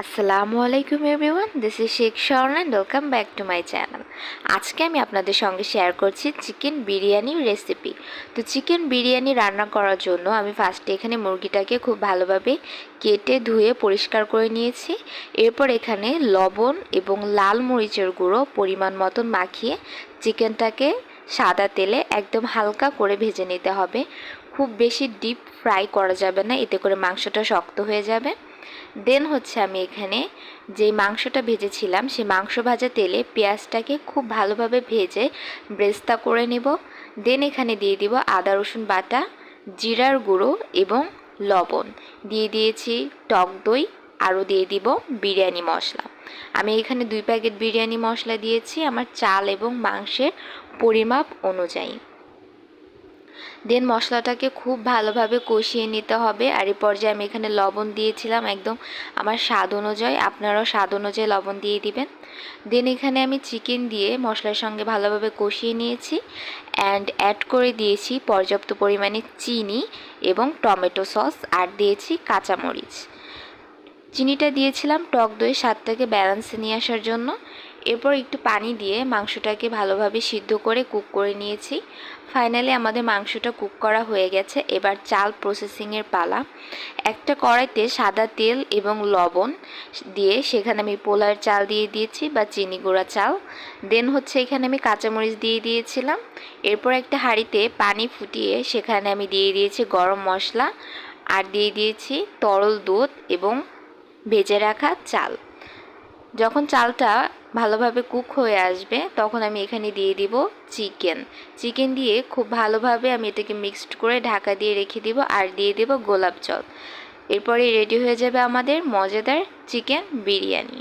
আসসালামু আলাইকুম everyone, this is Sheikh Shaon and welcome back to my channel. আজকে আমি আপনাদের সঙ্গে শেয়ার করছি চিকেন বিরিয়ানি রেসিপি। তো চিকেন বিরিয়ানি রান্না করার জন্য আমি ফার্স্টে এখানে মুরগিটাকে খুব ভালোভাবে কেটে ধুয়ে পরিষ্কার করে নিয়েছি। এরপর এখানে লবণ এবং লাল মরিচের গুঁড়ো পরিমাণ মতন মাখিয়ে চিকেনটাকে সাদা তেলে একদম হালকা করে ভেজে নিতে হবে। খুব বেশি ডিপ ফ্রাই করা যাবে না, এতে করে মাংসটা শক্ত হয়ে যাবে। দেন হচ্ছে আমি এখানে যে মাংসটা ভেজেছিলাম সেই মাংস ভাজা তেলে পেঁয়াজটাকে খুব ভালোভাবে ভেজে ব্রেস্তা করে নেব। দেন এখানে দিয়ে দিব আদা রসুন বাটা, জিরার গুঁড়ো এবং লবণ, দিয়ে দিয়েছি টক দই, আরও দিয়ে দিব বিরিয়ানি মশলা। আমি এখানে 2 প্যাকেট বিরিয়ানি মশলা দিয়েছি আমার চাল এবং মাংসের পরিমাপ অনুযায়ী। দেন মশলাটাকে খুব ভালোভাবে কষিয়ে নিতে হবে। আর এই পর্যায়ে আমি এখানে লবণ দিয়েছিলাম একদম আমার স্বাদ অনুযায়ী, আপনারাও স্বাদ অনুযায়ী লবণ দিয়ে দিবেন। দেন এখানে আমি চিকেন দিয়ে মশলার সঙ্গে ভালোভাবে কষিয়ে নিয়েছি অ্যান্ড অ্যাড করে দিয়েছি পর্যাপ্ত পরিমাণে চিনি এবং টমেটো সস, আর দিয়েছি কাঁচামরিচ। চিনিটা দিয়েছিলাম টক দই স্বাদটাকে ব্যালেন্সে নিয়ে আসার জন্য। এরপর একটু পানি দিয়ে মাংসটাকে ভালোভাবে সিদ্ধ করে কুক করে নিয়েছি। ফাইনালি আমাদের মাংসটা কুক করা হয়ে গেছে। এবার চাল প্রসেসিংয়ের পালা। একটা কড়াইতে সাদা তেল এবং লবণ দিয়ে সেখানে আমি পোলার চাল দিয়ে দিয়েছি বা চিনি গুঁড়া চাল। দেন হচ্ছে এখানে আমি কাঁচামরিচ দিয়ে দিয়েছিলাম। এরপর একটা হাঁড়িতে পানি ফুটিয়ে সেখানে আমি দিয়ে দিয়েছি গরম মশলা, আর দিয়ে দিয়েছি তরল দুধ এবং ভেজে রাখা চাল। যখন চালটা ভালোভাবে কুক হয়ে আসবে তখন আমি এখানে দিয়ে দিব চিকেন দিয়ে খুব ভালোভাবে আমি এটাকে মিক্সড করে ঢাকা দিয়ে রেখে দিব, আর দিয়ে দেব গোলাপ জল। এরপরে রেডি হয়ে যাবে আমাদের মজাদার চিকেন বিরিয়ানি।